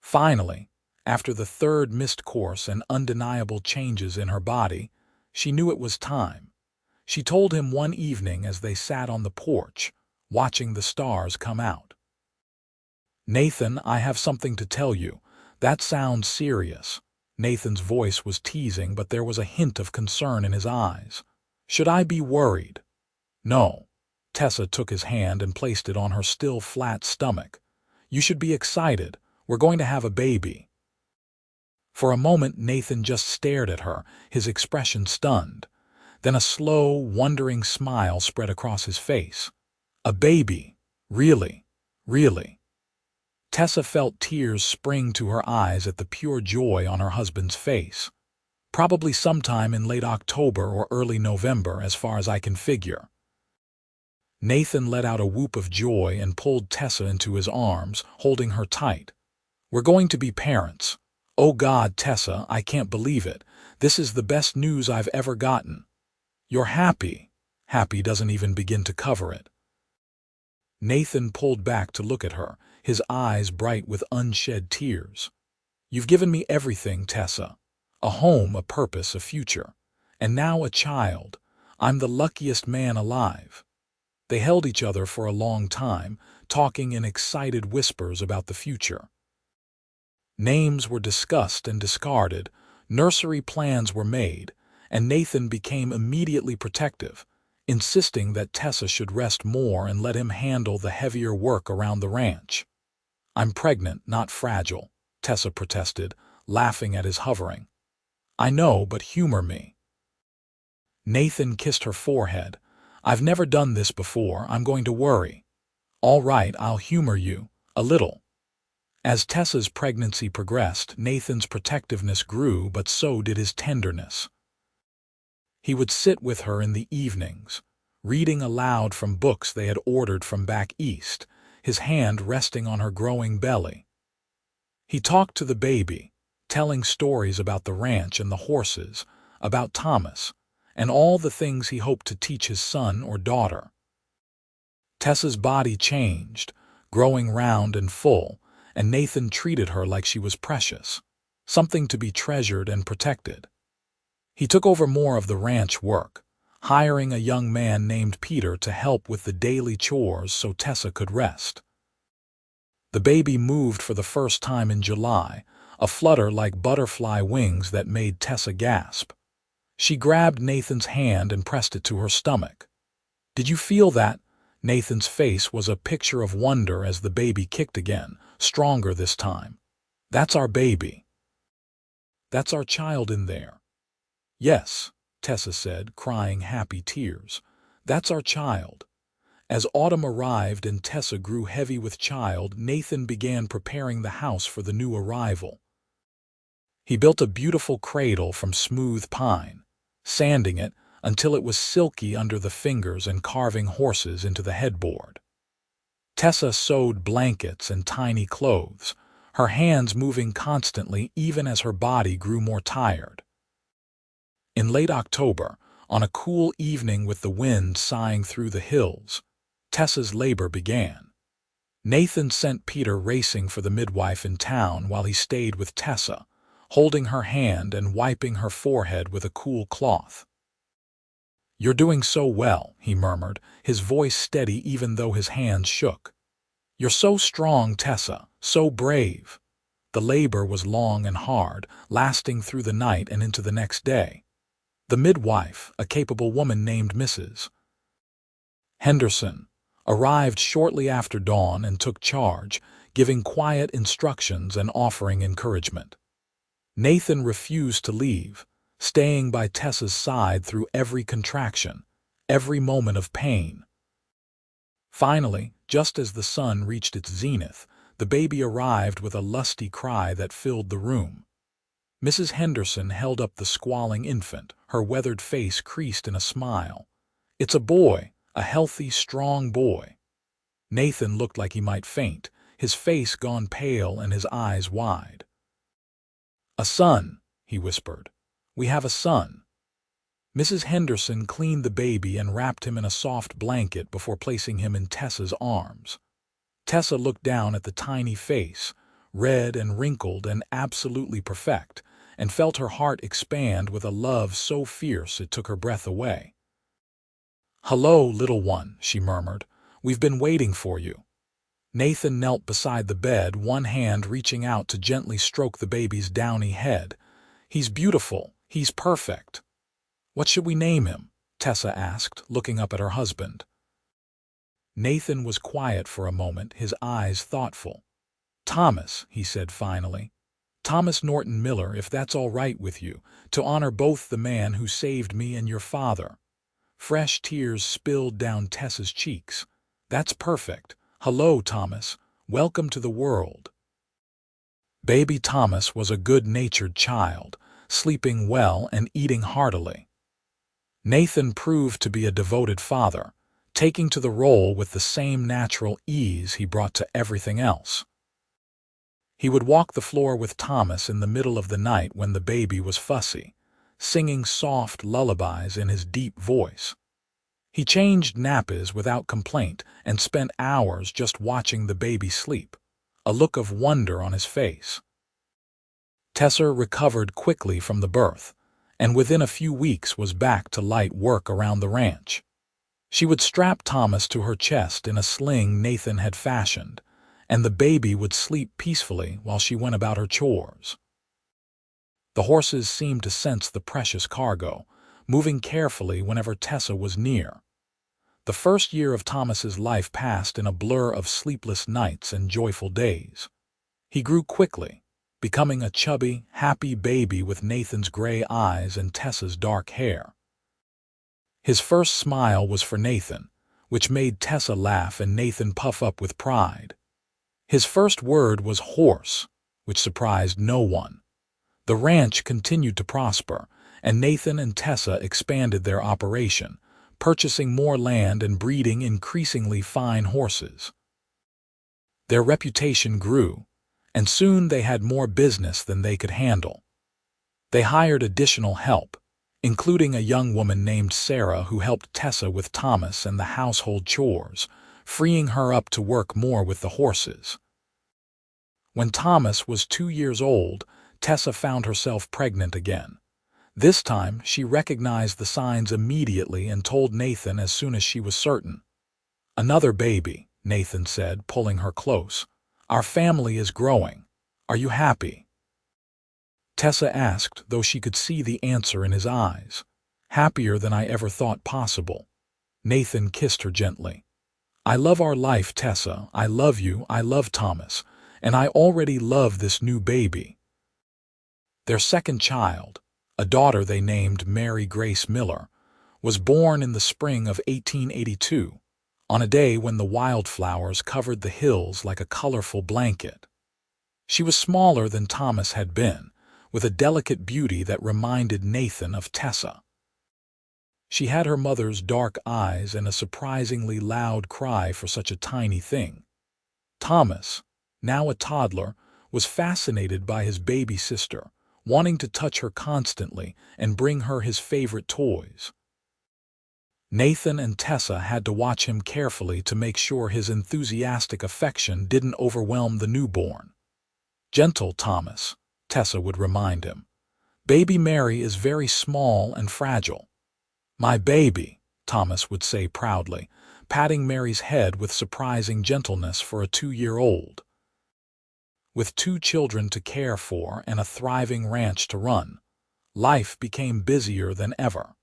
Finally, after the third missed course and undeniable changes in her body, she knew it was time. She told him one evening as they sat on the porch, watching the stars come out. "Nathan, I have something to tell you. That sounds serious." Nathan's voice was teasing, but there was a hint of concern in his eyes. "Should I be worried?" "No." Tessa took his hand and placed it on her still flat stomach. "You should be excited. We're going to have a baby." For a moment Nathan just stared at her, his expression stunned. Then a slow, wondering smile spread across his face. "A baby? Really? Really?" Tessa felt tears spring to her eyes at the pure joy on her husband's face. "Probably sometime in late October or early November, as far as I can figure." Nathan let out a whoop of joy and pulled Tessa into his arms, holding her tight. "We're going to be parents. Oh God, Tessa, I can't believe it. This is the best news I've ever gotten." "You're happy." Happy doesn't even begin to cover it. Nathan pulled back to look at her, his eyes bright with unshed tears. "You've given me everything, Tessa. A home, a purpose, a future. And now a child. I'm the luckiest man alive." They held each other for a long time, talking in excited whispers about the future. Names were discussed and discarded, nursery plans were made, and Nathan became immediately protective, insisting that Tessa should rest more and let him handle the heavier work around the ranch. "I'm pregnant, not fragile," Tessa protested, laughing at his hovering. "I know, but humor me." Nathan kissed her forehead. "I've never done this before. I'm going to worry." "All right, I'll humor you. A little." As Tessa's pregnancy progressed, Nathan's protectiveness grew, but so did his tenderness. He would sit with her in the evenings, reading aloud from books they had ordered from back east, his hand resting on her growing belly. He talked to the baby, telling stories about the ranch and the horses, about Thomas, and all the things he hoped to teach his son or daughter. Tessa's body changed, growing round and full, and Nathan treated her like she was precious, something to be treasured and protected. He took over more of the ranch work, hiring a young man named Peter to help with the daily chores so Tessa could rest. The baby moved for the first time in July, a flutter like butterfly wings that made Tessa gasp. She grabbed Nathan's hand and pressed it to her stomach. "Did you feel that?" Nathan's face was a picture of wonder as the baby kicked again, stronger this time. "That's our baby. That's our child in there." "Yes," Tessa said, crying happy tears. "That's our child." As autumn arrived and Tessa grew heavy with child, Nathan began preparing the house for the new arrival. He built a beautiful cradle from smooth pine, sanding it, until it was silky under the fingers and carving horses into the headboard. Tessa sewed blankets and tiny clothes, her hands moving constantly even as her body grew more tired. In late October, on a cool evening with the wind sighing through the hills, Tessa's labor began. Nathan sent Peter racing for the midwife in town while he stayed with Tessa, holding her hand and wiping her forehead with a cool cloth. "You're doing so well," he murmured, his voice steady even though his hands shook. "You're so strong, Tessa, so brave." The labor was long and hard, lasting through the night and into the next day. The midwife, a capable woman named Mrs. Henderson, arrived shortly after dawn and took charge, giving quiet instructions and offering encouragement. Nathan refused to leave, staying by Tessa's side through every contraction, every moment of pain. Finally, just as the sun reached its zenith, the baby arrived with a lusty cry that filled the room. Mrs. Henderson held up the squalling infant, her weathered face creased in a smile. "It's a boy, a healthy, strong boy." Nathan looked like he might faint, his face gone pale and his eyes wide. "A son," he whispered. "We have a son." Mrs. Henderson cleaned the baby and wrapped him in a soft blanket before placing him in Tessa's arms. Tessa looked down at the tiny face, red and wrinkled and absolutely perfect, and felt her heart expand with a love so fierce it took her breath away. "Hello, little one," she murmured. "We've been waiting for you." Nathan knelt beside the bed, one hand reaching out to gently stroke the baby's downy head. "He's beautiful. He's perfect." "What should we name him?" Tessa asked, looking up at her husband. Nathan was quiet for a moment, his eyes thoughtful. "Thomas," he said finally. "Thomas Norton Miller, if that's all right with you, to honor both the man who saved me and your father." Fresh tears spilled down Tessa's cheeks. "That's perfect. Hello, Thomas. Welcome to the world." Baby Thomas was a good-natured child, sleeping well and eating heartily. Nathan proved to be a devoted father, taking to the role with the same natural ease he brought to everything else. He would walk the floor with Thomas in the middle of the night when the baby was fussy, singing soft lullabies in his deep voice. He changed nappies without complaint and spent hours just watching the baby sleep, a look of wonder on his face. Tessa recovered quickly from the birth, and within a few weeks was back to light work around the ranch. She would strap Thomas to her chest in a sling Nathan had fashioned, and the baby would sleep peacefully while she went about her chores. The horses seemed to sense the precious cargo, moving carefully whenever Tessa was near. The first year of Thomas's life passed in a blur of sleepless nights and joyful days. He grew quickly, becoming a chubby, happy baby with Nathan's gray eyes and Tessa's dark hair. His first smile was for Nathan, which made Tessa laugh and Nathan puff up with pride. His first word was horse, which surprised no one. The ranch continued to prosper, and Nathan and Tessa expanded their operation, purchasing more land and breeding increasingly fine horses. Their reputation grew, and soon they had more business than they could handle. They hired additional help, including a young woman named Sarah who helped Tessa with Thomas and the household chores, freeing her up to work more with the horses. When Thomas was 2 years old, Tessa found herself pregnant again. This time, she recognized the signs immediately and told Nathan as soon as she was certain. "Another baby," Nathan said, pulling her close. "Our family is growing. Are you happy?" Tessa asked, though she could see the answer in his eyes. "Happier than I ever thought possible." Nathan kissed her gently. "I love our life, Tessa. I love you. I love Thomas. And I already love this new baby." Their second child, a daughter they named Mary Grace Miller, was born in the spring of 1882, on a day when the wildflowers covered the hills like a colorful blanket. She was smaller than Thomas had been, with a delicate beauty that reminded Nathan of Tessa. She had her mother's dark eyes and a surprisingly loud cry for such a tiny thing. Thomas, now a toddler, was fascinated by his baby sister, wanting to touch her constantly and bring her his favorite toys. Nathan and Tessa had to watch him carefully to make sure his enthusiastic affection didn't overwhelm the newborn. "Gentle, Thomas," Tessa would remind him. "Baby Mary is very small and fragile." "My baby," Thomas would say proudly, patting Mary's head with surprising gentleness for a 2-year-old. With 2 children to care for and a thriving ranch to run, life became busier than ever.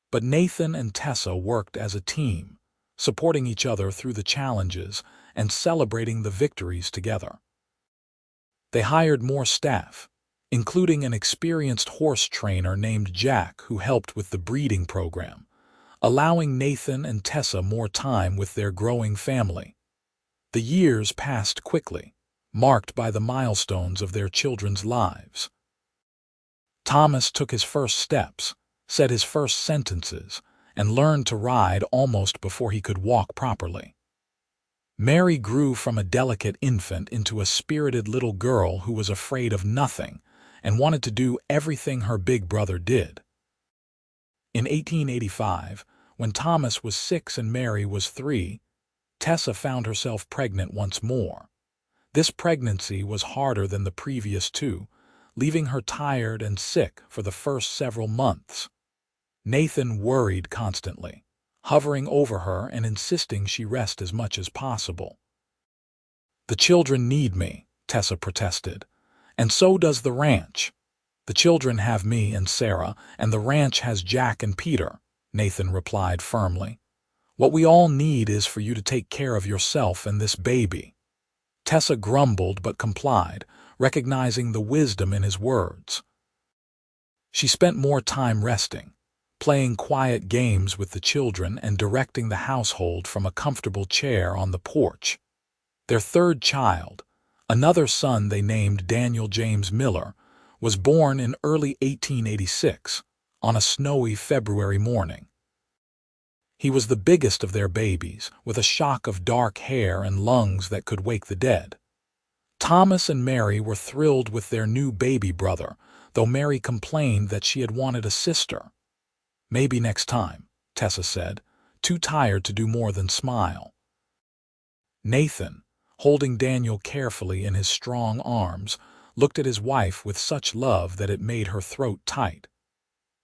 But Nathan and Tessa worked as a team, supporting each other through the challenges and celebrating the victories together. They hired more staff, including an experienced horse trainer named Jack who helped with the breeding program, allowing Nathan and Tessa more time with their growing family. The years passed quickly, marked by the milestones of their children's lives. Thomas took his first steps, said his first sentences, and learned to ride almost before he could walk properly. Mary grew from a delicate infant into a spirited little girl who was afraid of nothing and wanted to do everything her big brother did. In 1885, when Thomas was 6 and Mary was 3, Tessa found herself pregnant once more. This pregnancy was harder than the previous 2, leaving her tired and sick for the first several months. Nathan worried constantly, hovering over her and insisting she rest as much as possible. "The children need me," Tessa protested, "and so does the ranch." "The children have me and Sarah, and the ranch has Jack and Peter," Nathan replied firmly. "What we all need is for you to take care of yourself and this baby." Tessa grumbled but complied, recognizing the wisdom in his words. She spent more time resting, playing quiet games with the children and directing the household from a comfortable chair on the porch. Their 3rd child, another son they named Daniel James Miller, was born in early 1886, on a snowy February morning. He was the biggest of their babies, with a shock of dark hair and lungs that could wake the dead. Thomas and Mary were thrilled with their new baby brother, though Mary complained that she had wanted a sister. "Maybe next time," Tessa said, too tired to do more than smile. Nathan, holding Daniel carefully in his strong arms, looked at his wife with such love that it made her throat tight.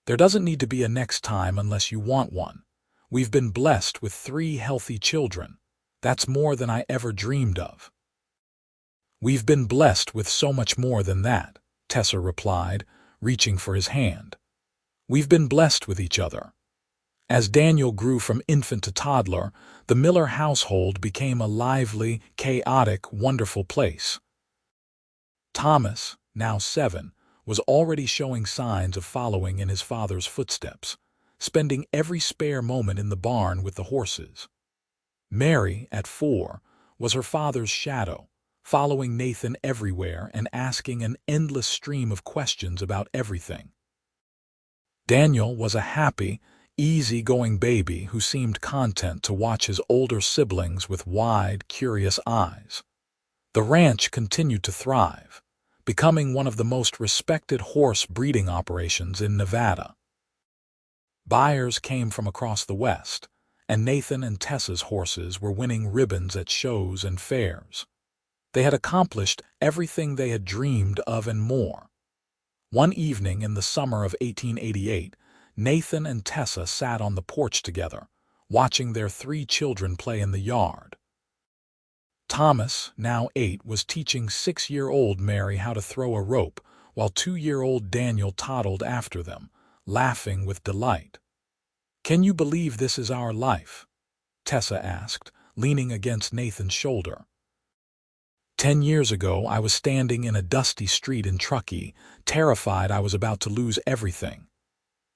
"There doesn't need to be a next time unless you want one. We've been blessed with 3 healthy children. That's more than I ever dreamed of." "We've been blessed with so much more than that," Tessa replied, reaching for his hand. "We've been blessed with each other." As Daniel grew from infant to toddler, the Miller household became a lively, chaotic, wonderful place. Thomas, now 7, was already showing signs of following in his father's footsteps, spending every spare moment in the barn with the horses. Mary, at 4, was her father's shadow, following Nathan everywhere and asking an endless stream of questions about everything. Daniel was a happy, easy-going baby who seemed content to watch his older siblings with wide, curious eyes. The ranch continued to thrive, becoming one of the most respected horse breeding operations in Nevada. Buyers came from across the West, and Nathan and Tessa's horses were winning ribbons at shows and fairs. They had accomplished everything they had dreamed of and more. One evening in the summer of 1888, Nathan and Tessa sat on the porch together, watching their 3 children play in the yard. Thomas, now 8, was teaching 6-year-old Mary how to throw a rope, while 2-year-old Daniel toddled after them, laughing with delight. "Can you believe this is our life?" Tessa asked, leaning against Nathan's shoulder. 10 years ago, I was standing in a dusty street in Truckee, terrified I was about to lose everything.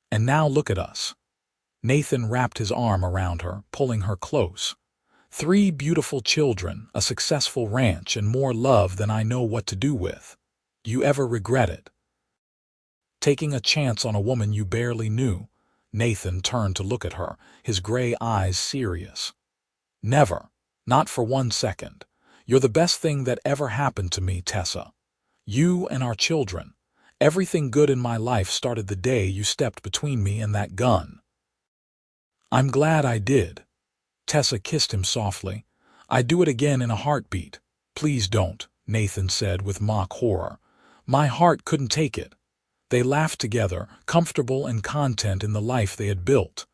And now look at us." Nathan wrapped his arm around her, pulling her close. 3 beautiful children, a successful ranch, and more love than I know what to do with. You ever regret it? Taking a chance on a woman you barely knew, Nathan turned to look at her, his gray eyes serious. Never. Not for 1 second. You're the best thing that ever happened to me, Tessa. You and our children. Everything good in my life started the day you stepped between me and that gun. I'm glad I did. Tessa kissed him softly. I'd do it again in a heartbeat. Please don't, Nathan said with mock horror. My heart couldn't take it. They laughed together, comfortable and content in the life they had built.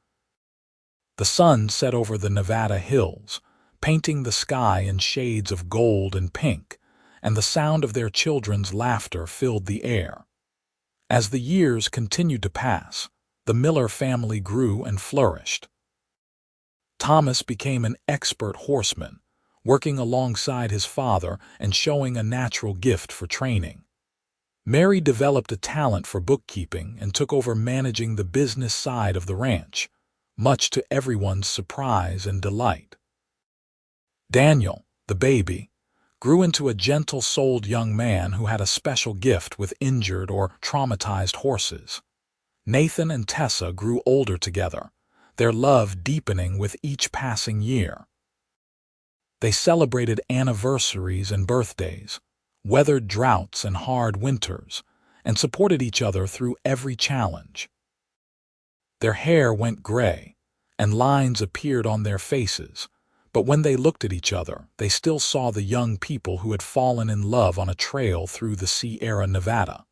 The sun set over the Nevada hills, painting the sky in shades of gold and pink, and the sound of their children's laughter filled the air. As the years continued to pass, the Miller family grew and flourished. Thomas became an expert horseman, working alongside his father and showing a natural gift for training. Mary developed a talent for bookkeeping and took over managing the business side of the ranch, much to everyone's surprise and delight. Daniel, the baby, grew into a gentle-souled young man who had a special gift with injured or traumatized horses. Nathan and Tessa grew older together, their love deepening with each passing year. They celebrated anniversaries and birthdays, weathered droughts and hard winters, and supported each other through every challenge. Their hair went gray, and lines appeared on their faces, but when they looked at each other, they still saw the young people who had fallen in love on a trail through the Sierra Nevada.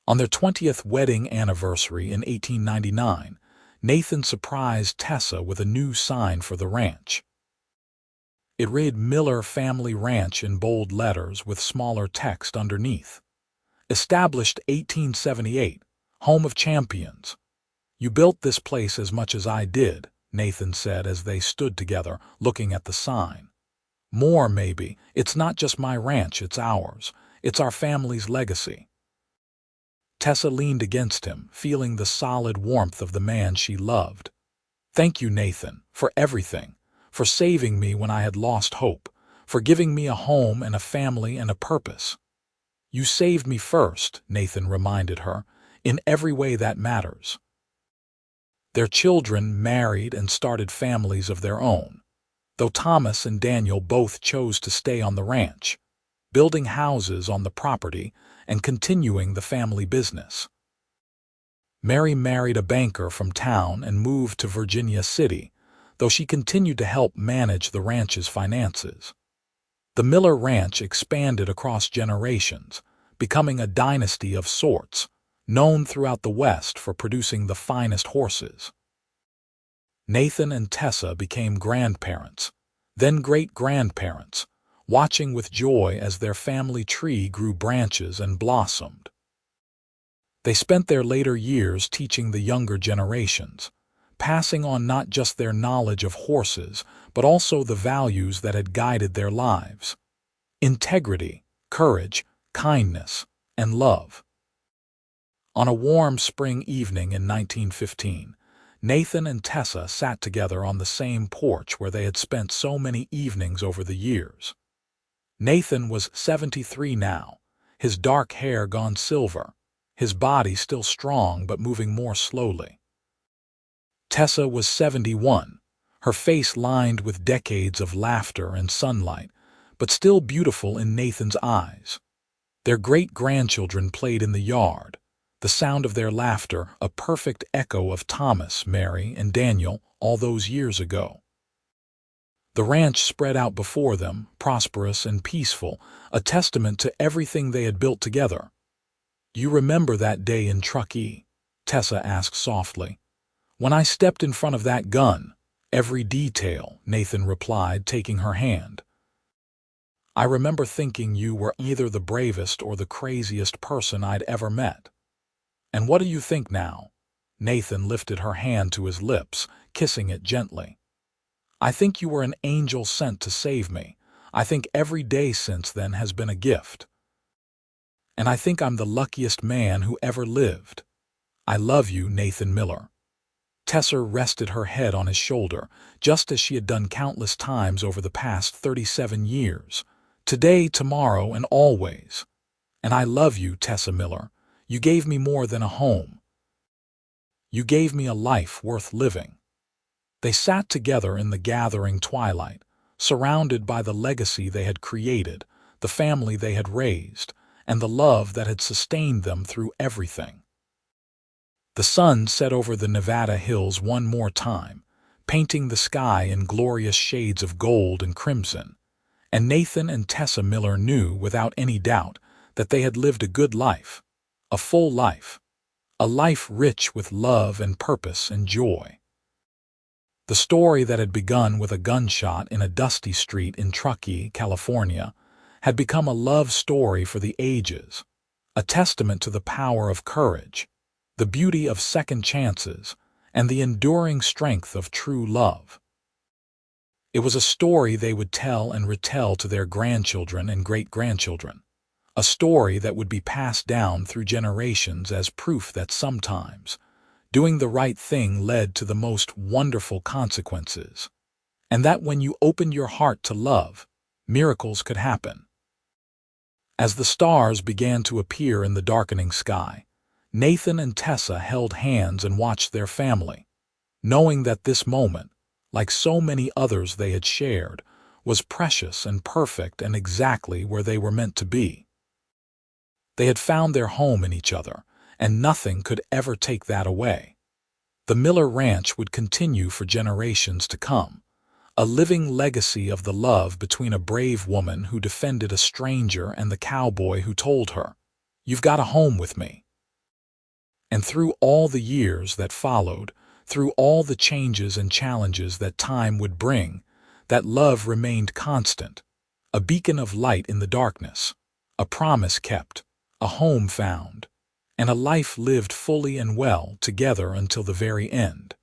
On their 20th wedding anniversary in 1899, Nathan surprised Tessa with a new sign for the ranch. It read Miller Family Ranch in bold letters with smaller text underneath. Established 1878, home of champions. You built this place as much as I did, Nathan said as they stood together, looking at the sign. More, maybe. It's not just my ranch, it's ours. It's our family's legacy. Tessa leaned against him, feeling the solid warmth of the man she loved. Thank you, Nathan, for everything. For saving me when I had lost hope, for giving me a home and a family and a purpose. You saved me first, Nathan reminded her, in every way that matters. Their children married and started families of their own, though Thomas and Daniel both chose to stay on the ranch, building houses on the property and continuing the family business. Mary married a banker from town and moved to Virginia City, though she continued to help manage the ranch's finances. The Miller Ranch expanded across generations, becoming a dynasty of sorts, known throughout the West for producing the finest horses. Nathan and Tessa became grandparents, then great-grandparents, watching with joy as their family tree grew branches and blossomed. They spent their later years teaching the younger generations, passing on not just their knowledge of horses, but also the values that had guided their lives: integrity, courage, kindness, and love. On a warm spring evening in 1915, Nathan and Tessa sat together on the same porch where they had spent so many evenings over the years. Nathan was 73 now, his dark hair gone silver, his body still strong but moving more slowly. Tessa was 71, her face lined with decades of laughter and sunlight, but still beautiful in Nathan's eyes. Their great-grandchildren played in the yard, the sound of their laughter a perfect echo of Thomas, Mary, and Daniel all those years ago. The ranch spread out before them, prosperous and peaceful, a testament to everything they had built together. You remember that day in Truckee? Tessa asked softly. When I stepped in front of that gun, every detail, Nathan replied, taking her hand. I remember thinking you were either the bravest or the craziest person I'd ever met. And what do you think now? Nathan lifted her hand to his lips, kissing it gently. I think you were an angel sent to save me. I think every day since then has been a gift. And I think I'm the luckiest man who ever lived. I love you, Nathan Miller. Tessa rested her head on his shoulder, just as she had done countless times over the past 37 years. Today, tomorrow, and always. And I love you, Tessa Miller. You gave me more than a home. You gave me a life worth living." They sat together in the gathering twilight, surrounded by the legacy they had created, the family they had raised, and the love that had sustained them through everything. The sun set over the Nevada hills one more time, painting the sky in glorious shades of gold and crimson, and Nathan and Tessa Miller knew without any doubt that they had lived a good life, a full life, a life rich with love and purpose and joy. The story that had begun with a gunshot in a dusty street in Truckee, California, had become a love story for the ages, a testament to the power of courage, the beauty of second chances, and the enduring strength of true love. It was a story they would tell and retell to their grandchildren and great-grandchildren, a story that would be passed down through generations as proof that sometimes doing the right thing led to the most wonderful consequences, and that when you opened your heart to love, miracles could happen. As the stars began to appear in the darkening sky, Nathan and Tessa held hands and watched their family, knowing that this moment, like so many others they had shared, was precious and perfect and exactly where they were meant to be. They had found their home in each other, and nothing could ever take that away. The Miller Ranch would continue for generations to come, a living legacy of the love between a brave woman who defended a stranger and the cowboy who told her, "You've got a home with me." And through all the years that followed, through all the changes and challenges that time would bring, that love remained constant, a beacon of light in the darkness, a promise kept, a home found, and a life lived fully and well together until the very end.